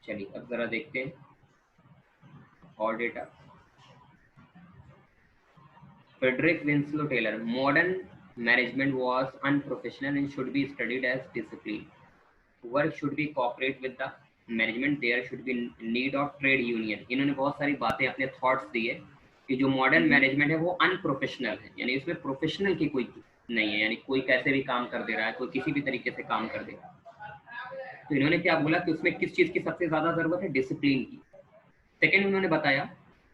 चलिए अब जरा देखते हैं और data. Frederick Winslow Taylor, modern management was unprofessional and should be studied as discipline. Work should be cooperate with the management. There should be need of trade union. इन्होंने बहुत सारी बातें अपने थॉट्स दिए कि जो मॉडर्न मैनेजमेंट है वो अनप्रोफेशनल है, यानी इसमें प्रोफेशनल की कोई नहीं है, यानी कोई कैसे भी काम कर दे रहा है, कोई किसी भी तरीके से काम कर दे रहा है। तो इन्होंने क्या बोला कि उसमें किस चीज की सबसे ज्यादा जरूरत है, डिसिप्लिन की। सेकेंड उन्होंने बताया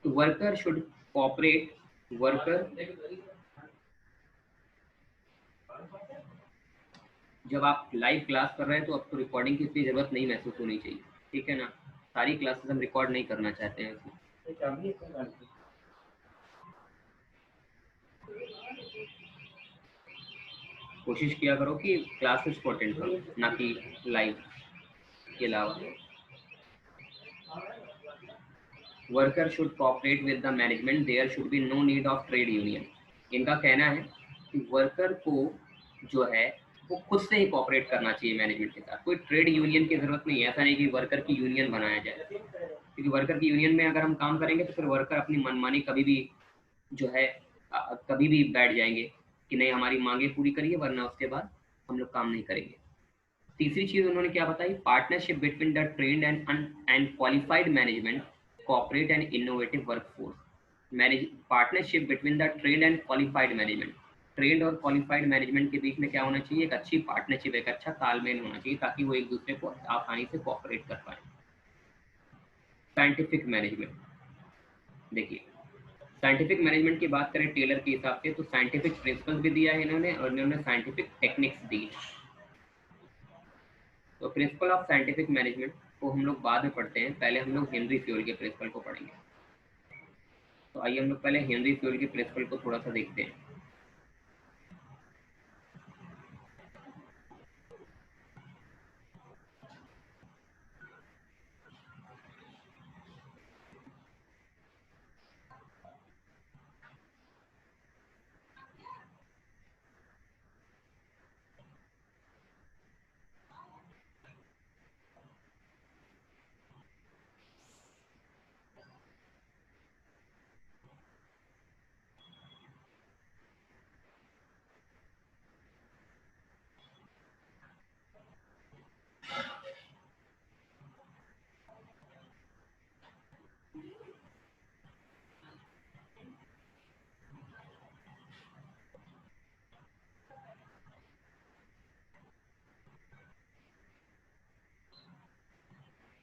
कि वर्कर शुड कॉपरेट, वर्कर जब आप लाइव क्लास कर रहे हैं तो आपको रिकॉर्डिंग की इतनी जरूरत नहीं महसूस होनी चाहिए, ठीक है ना। सारी क्लासेस हम रिकॉर्ड नहीं करना चाहते हैं इसमें। कोशिश किया करो कि क्लासेस को अटेंड करो, ना कि लाइव के अलावा। Worker should cooperate with the management, there should be no need of trade union. इनका कहना है कि वर्कर को जो है वो खुद से ही कोऑपरेट करना चाहिए मैनेजमेंट के साथ, कोई ट्रेड यूनियन की जरूरत नहीं है। ऐसा नहीं कि वर्कर की यूनियन बनाया जाए, क्योंकि वर्कर की यूनियन में अगर हम काम करेंगे तो फिर वर्कर अपनी मनमानी कभी भी जो है कभी भी बैठ जाएंगे कि नहीं हमारी मांगे पूरी करिए, वरना उसके बाद हम लोग काम नहीं करेंगे। तीसरी चीज उन्होंने क्या बताई, partnership between the trained and qualified management, cooperate and innovative workforce. Manage partnership between the trained and qualified management, trained और क्वालिफाइड मैनेजमेंट के बीच में क्या होना चाहिए, एक अच्छी पार्टनरशिप, एक अच्छा तालमेल होना चाहिए, ताकि वो एक दूसरे को आसानी से कॉपरेट कर पाए। साइंटिफिक मैनेजमेंट, देखिए साइंटिफिक मैनेजमेंट की बात करें टेलर के हिसाब से तो साइंटिफिक प्रिंसिपल्स भी दिया है इन्होंने, और इन्होंने साइंटिफिक टेक्निक्स दी है। तो प्रिंसिपल ऑफ साइंटिफिक मैनेजमेंट को हम लोग बाद में पढ़ते हैं, पहले हम लोग हेनरी फ्यूल के प्रिंसिपल को पढ़ेंगे। तो आइए हम लोग पहले हेनरी फ्यूल के प्रिंसिपल को थोड़ा सा देखते हैं।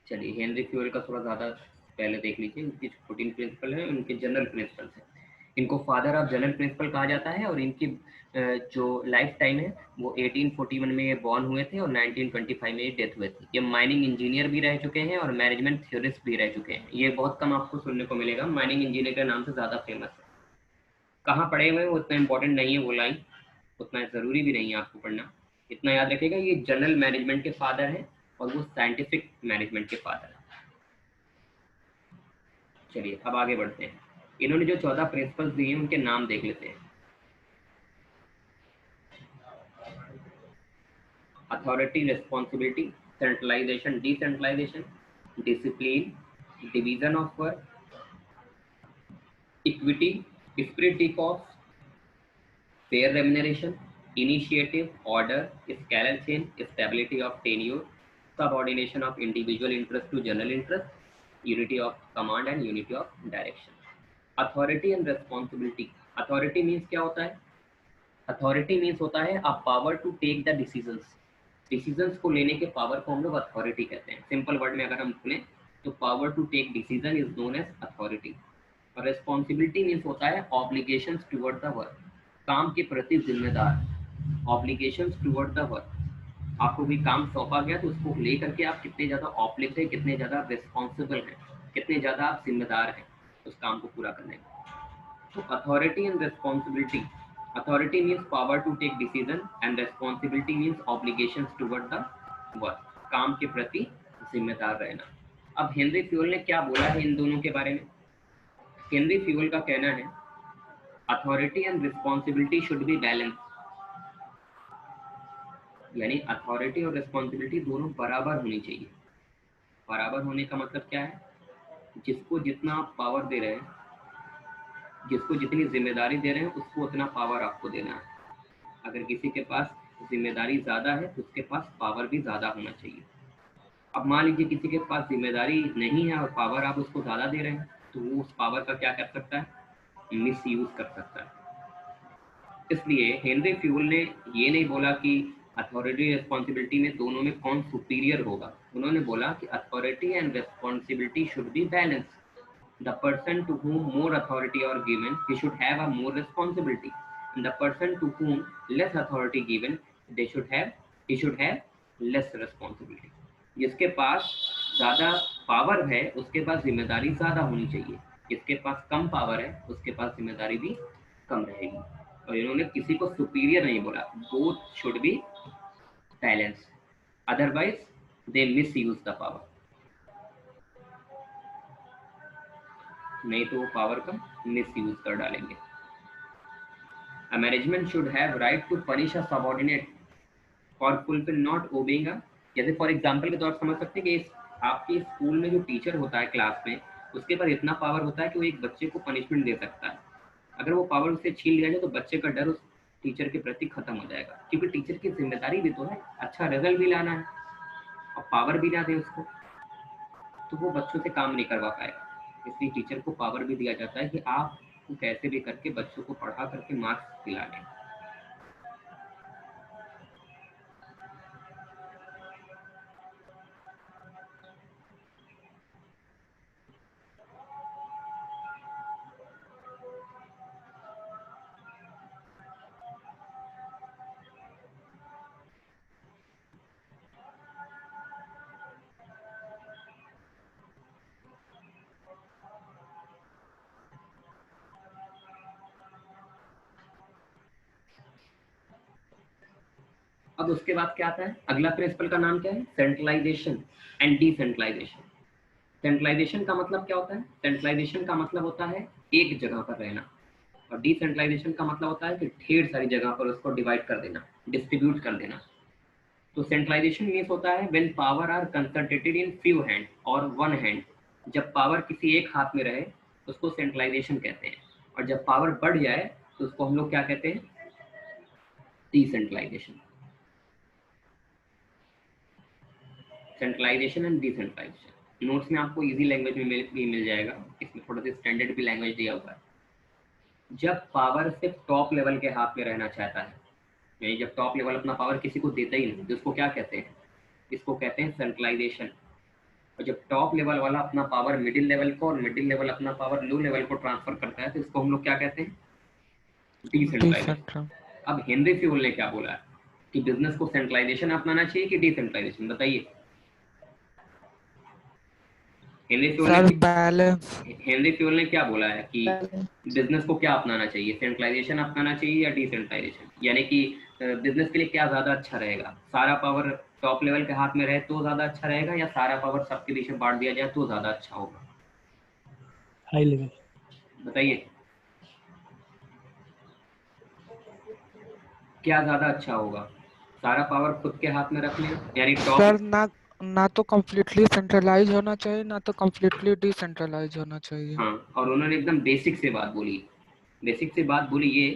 चलिए हेनरी फ्यूल का थोड़ा ज़्यादा पहले देख लीजिए, उनकी 14 प्रिंसिपल है, उनके जनरल प्रिंसिपल्स हैं। इनको फादर ऑफ जनरल प्रिंसिपल कहा जाता है, और इनकी जो लाइफ टाइम है वो 1841 में ये बॉर्न हुए थे और 1925 में ये डेथ हुए थे। ये माइनिंग इंजीनियर भी रह चुके हैं और मैनेजमेंट थ्योरिस्ट भी रह चुके हैं। ये बहुत कम आपको सुनने को मिलेगा, माइनिंग इंजीनियर के नाम से ज़्यादा फेमस है। कहाँ पढ़े हुए हैं वो उतना इंपॉर्टेंट नहीं है, वो लाइन उतना ज़रूरी भी नहीं है आपको पढ़ना। इतना याद रखिएगा, ये जनरल मैनेजमेंट के फादर हैं और वो साइंटिफिक मैनेजमेंट के फादर हैं। चलिए अब आगे बढ़ते हैं। इन्होंने जो 14 प्रिंसिपल्स दिए हैं उनके नाम देख लेते हैं। Authority, responsibility, centralisation, decentralisation, discipline, division of work, equity, spirit of, fair remuneration, initiative, order, scalar chain, stability of tenure, subordination of individual interest to general interest, unity of command and unity of direction. Authority and responsibility. Authority means क्या होता है, authority means होता है a power to take the decisions. Decisions को लेने के power को हम लोग अथॉरिटी कहते हैं। सिंपल वर्ड में अगर हम बोलें तो power to take decision is known as authority. और रिस्पॉन्सिबिलिटी मीन्स होता है ऑब्लिगेशंस टुवर्ड द वर्क, काम के प्रति जिम्मेदार। ऑब्लिगेशंस टुवर्ड द वर्क, आपको भी काम सौंपा गया तो उसको लेकर के आप कितने ज़्यादा ऑब्लिग हैं, कितने ज़्यादा रिस्पॉन्सिबल हैं, कितने ज़्यादा आप जिम्मेदार हैं उस काम को पूरा करने में। तो authority and responsibility, authority means power to take decision and responsibility means obligations toward the work, काम के प्रति जिम्मेदार रहना। अब हेनरी फ्यूल ने क्या बोला है इन दोनों के बारे में। हेनरी फ्यूल का कहना है authority and responsibility should be balance, यानी अथॉरिटी और रिस्पॉन्सिबिलिटी दोनों बराबर होनी चाहिए। बराबर होने का मतलब क्या है, जिसको जितना आप पावर दे रहे हैं, जिसको जितनी जिम्मेदारी दे रहे हैं, उसको उतना पावर आपको देना है। अगर किसी के पास जिम्मेदारी ज़्यादा है तो उसके पास पावर भी ज़्यादा होना चाहिए। अब मान लीजिए किसी के पास जिम्मेदारी नहीं है और पावर आप उसको ज़्यादा दे रहे हैं, तो वो उस पावर का क्या कर सकता है, मिस यूज़ कर सकता है। इसलिए हेनरी फ्यूल ने ये नहीं बोला कि अथॉरिटी रिस्पॉन्सिबिलिटी में दोनों में कौन सुपीरियर होगा। उन्होंने बोला कि authority and responsibility should be balance. The person to whom more authority are given, he should have a more responsibility. And the person to whom less authority given, he should have less responsibility. जिसके पास ज़्यादा power है उसके पास जिम्मेदारी ज़्यादा होनी चाहिए, जिसके पास कम power है उसके पास जिम्मेदारी भी कम रहेगी। और इन्होंने किसी को सुपीरियर नहीं बोला, both should be balance, otherwise they miss use the power, नहीं तो वो पावर का मिस यूज कर डालेंगे। A management should have right to punish a subordinate for fulfill not obeying a, जैसे फॉर एग्जाम्पल के तौर पर समझ सकते हैं कि आपके स्कूल में जो टीचर होता है क्लास में, उसके पास इतना पावर होता है कि वो एक बच्चे को पनिशमेंट दे सकता है। अगर वो पावर उससे छीन लिया जाए तो बच्चे का डर उस टीचर के प्रति खत्म हो जाएगा, क्योंकि टीचर की जिम्मेदारी भी तो है अच्छा रिजल्ट भी लाना है, और पावर भी ना दे उसको तो वो बच्चों से काम नहीं करवा पाएगा। इसलिए टीचर को पावर भी दिया जाता है कि आप कैसे भी करके बच्चों को पढ़ा करके मार्क्स दिला लें। अब उसके बाद क्या आता है, अगला प्रिंसिपल का नाम क्या है, सेंट्रलाइजेशन एंड डिसेंट्रलाइजेशन। सेंट्रलाइजेशन का मतलब क्या होता है, सेंट्रलाइजेशन का मतलब होता है एक जगह पर रहना, और डिसेंट्रलाइजेशन का मतलब होता है कि ढेर सारी जगह पर उसको डिवाइड कर देना, डिस्ट्रीब्यूट कर देना। तो सेंट्रलाइजेशन मीन्स होता है when power are concentrated in few hand और वन हैंड। जब पावर किसी एक हाथ में रहे उसको सेंट्रलाइजेशन कहते हैं, और जब पावर बढ़ जाए तो उसको हम लोग क्या कहते हैं, decentralisation. Centralisation and decentralisation notes में आपको इजी लैंग्वेज में भी मिल जाएगा, इसमें थोड़ा सा स्टैंडर्ड भी लैंग्वेज दिया हुआ है। जब पावर सिर्फ टॉप लेवल के हाथ में रहना चाहता है, यानी जब टॉप लेवल अपना पावर किसी को देता ही नहीं, तो इसको क्या कहते हैं, इसको कहते हैं सेंट्रलाइजेशन। और जब टॉप लेवल वाला अपना पावर मिडिल लेवल को और मिडिल लेवल अपना पावर लो लेवल को ट्रांसफर करता है, तो इसको हम लोग क्या कहते हैं, डिसेंट्रलाइजेशन। अब हेनरी फ्यूल ने क्या बोला है कि बिजनेस को सेंट्रलाइजेशन अपनाना चाहिए कि डिसेंट्रलाइजेशन, बताइए। हेनरी फ्यूल ने क्या बोला है कि बिजनेस को क्या अपनाना चाहिए, सेंट्रलाइजेशन अपनाना चाहिए या डिसेंट्रलाइजेशन, यानी कि बिजनेस के लिए क्या ज्यादा अच्छा रहेगा, सारा पावर टॉप लेवल के हाथ में रहे तो ज्यादा अच्छा रहेगा, या सारा पावर सबके बीच में बांट दिया जाए तो ज्यादा अच्छा होगा, हाई लेवल, बताइए क्या ज्यादा अच्छा होगा, सारा पावर खुद के हाथ में रख लें यानी टॉप। सर ना तो कम्प्लीटली सेंट्रलाइज होना चाहिए ना तो कम्प्लीटली डिसेंट्रलाइज होना चाहिए। हाँ, और उन्होंने एकदम बेसिक से बात बोली, बेसिक से बात बोली ये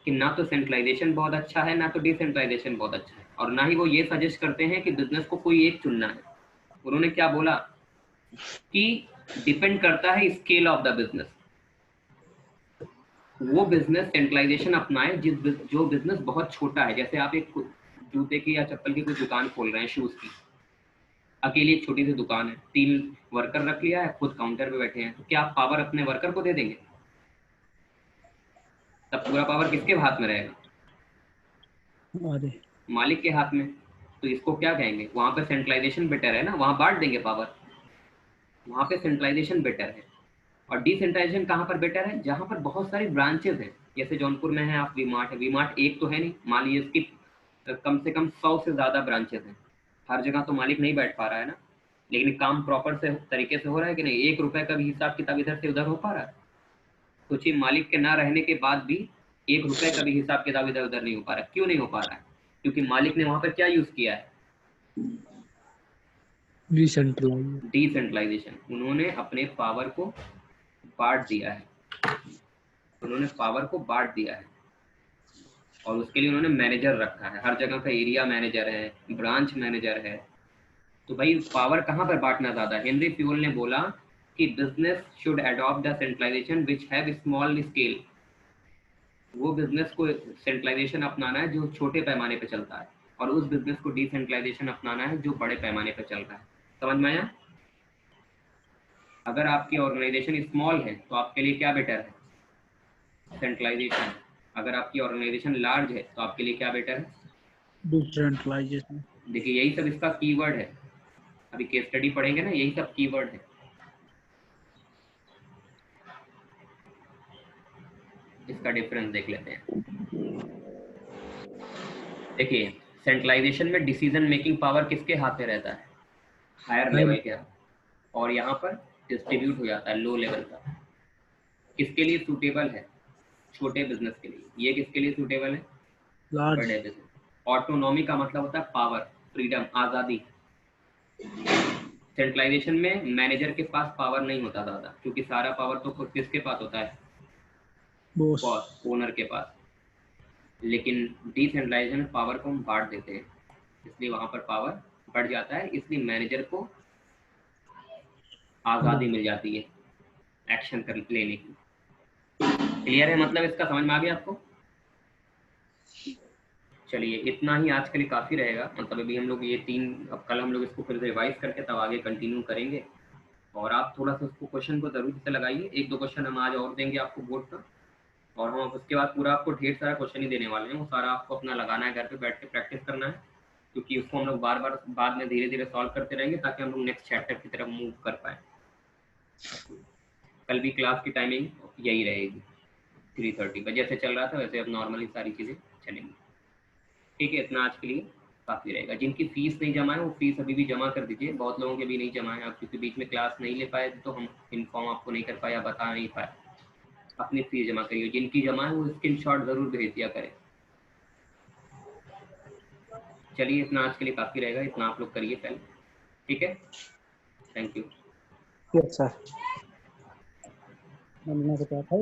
कि ना तो सेंट्रलाइजेशन बहुत अच्छा है ना तो डिसेंट्रलाइजेशन बहुत अच्छा है, और ना ही वो ये सजेस्ट करते हैं कि बिजनेस को कोई एक चुनना है। उन्होंने क्या बोला कि डिपेंड करता है स्केल ऑफ द बिजनेस। वो बिजनेस सेंट्रलाइजेशन अपनाए जो बिजनेस बहुत छोटा है, जैसे आप एक जूते की या चप्पल की कोई दुकान खोल रहे हैं, शूज की, अकेली एक छोटी सी दुकान है, 3 वर्कर रख लिया है, खुद काउंटर पे बैठे हैं, तो क्या आप पावर अपने वर्कर को दे देंगे, तब पूरा पावर किसके हाथ में रहेगा, मालिक के हाथ में। तो इसको क्या कहेंगे, वहां पे सेंट्रलाइजेशन बेटर है ना, वहां बांट देंगे पावर, वहां पे सेंट्रलाइजेशन बेटर है। और डिसेंट्रलाइजेशन कहाँ पर बेटर है, जहां पर बहुत सारी ब्रांचेस हैं, जैसे जौनपुर में है आप वी-मार्ट है, वी-मार्ट एक तो है नहीं, मान लीजिए इसकी कम से कम 100 से ज्यादा ब्रांचेस हैं, हर जगह तो मालिक नहीं बैठ पा रहा है ना, लेकिन काम प्रॉपर से तरीके से हो रहा है कि नहीं, 1 रुपए का भी हिसाब किताब इधर से उधर हो पा रहा है, सोचिए मालिक के ना रहने के बाद भी 1 रुपए का भी हिसाब किताब इधर उधर नहीं हो पा रहा है। क्यों नहीं हो पा रहा है, क्योंकि मालिक ने वहां पर क्या यूज किया है, डिसेंट्रलाइज। डिसेंट्रलाइजेशन, उन्होंने अपने पावर को बांट दिया है, उन्होंने पावर को बांट दिया है और उसके लिए उन्होंने मैनेजर रखा है, हर जगह का एरिया मैनेजर है, ब्रांच मैनेजर है। तो भाई पावर कहाँ पर बांटना ज्यादा? हेनरी फ्यूल ने बोला कि business should adopt the centralisation which have small scale. वो बिजनेस को सेंट्रलाइजेशन अपनाना है जो छोटे पैमाने पे चलता है, और उस बिजनेस को डिसेंट्रलाइजेशन अपनाना है जो बड़े पैमाने पे चल रहा है। समझ में आया? अगर आपकी ऑर्गेनाइजेशन स्मॉल है तो आपके लिए क्या बेटर है? सेंट्रलाइजेशन। अगर आपकी ऑर्गेनाइजेशन लार्ज है तो आपके लिए क्या बेटर है? डिसेंट्रलाइजेशन। देखिए यही सब इसका कीवर्ड है, अभी केस स्टडी पढ़ेंगे ना, यही सब कीवर्ड है। इसका डिफरेंस देख लेते हैं। देखिए सेंट्रलाइजेशन में डिसीजन मेकिंग पावर किसके हाथ में रहता है? हायर लेवल के हाथ, और यहाँ पर डिस्ट्रीब्यूट हो जाता है लो लेवल का। किसके लिए सूटेबल है? छोटे बिजनेस के लिए। ये किसके लिए सूटेबल है? लार्ज। बड़े बिजनेस। ऑटोनॉमी का मतलब होता है पावर, फ्रीडम, आज़ादी। सेंट्रलाइजेशन में मैनेजर के पास पावर नहीं होता ज़्यादा, क्योंकि सारा पावर तो किसके पास होता है? बॉस। बॉस, ओनर के पास। लेकिन डिसेंट्रलाइजेशन में पावर को हम बांट देते हैं, इसलिए वहाँ पर पावर बढ़ जाता है, इसलिए मैनेजर को आज़ादी मिल जाती है एक्शन कर लेने की। क्लियर है? मतलब इसका समझ में आ गया आपको? चलिए इतना ही आज के लिए काफ़ी रहेगा। मतलब अभी हम लोग ये अब कल हम लोग इसको फिर रिवाइज करके तब आगे कंटिन्यू करेंगे। और आप थोड़ा सा उसको क्वेश्चन को जरूर से लगाइए, 1-2 क्वेश्चन हम आज और देंगे आपको बोर्ड का, और हम उसके बाद पूरा आपको ढेर सारा क्वेश्चन ही देने वाले हैं। वो सारा आपको अपना लगाना है, घर पे बैठ के प्रैक्टिस करना है, क्योंकि उसको हम लोग बार बार बाद में धीरे धीरे सॉल्व करते रहेंगे ताकि हम लोग नेक्स्ट चैप्टर की तरफ मूव कर पाए। कल भी क्लास की टाइमिंग यही रहेगी, 3:30 बजे से चल रहा था वैसे अब नॉर्मली सारी चीज़ें चलेंगी। ठीक है, इतना आज के लिए काफ़ी रहेगा। जिनकी फीस नहीं जमा है वो फीस अभी भी जमा कर दीजिए। बहुत लोगों के भी नहीं जमा है, आप क्योंकि बीच में क्लास नहीं ले पाए तो हम इन्फॉर्म आपको नहीं कर पाए या बता नहीं पाए। अपनी फीस जमा करिए, जिनकी जमा है वो स्क्रीनशॉट ज़रूर भेज दिया करें। चलिए इतना आज के लिए काफ़ी रहेगा, इतना आप लोग करिए पहले। ठीक है, थैंक यू। Yes sir. मैंने बताया था।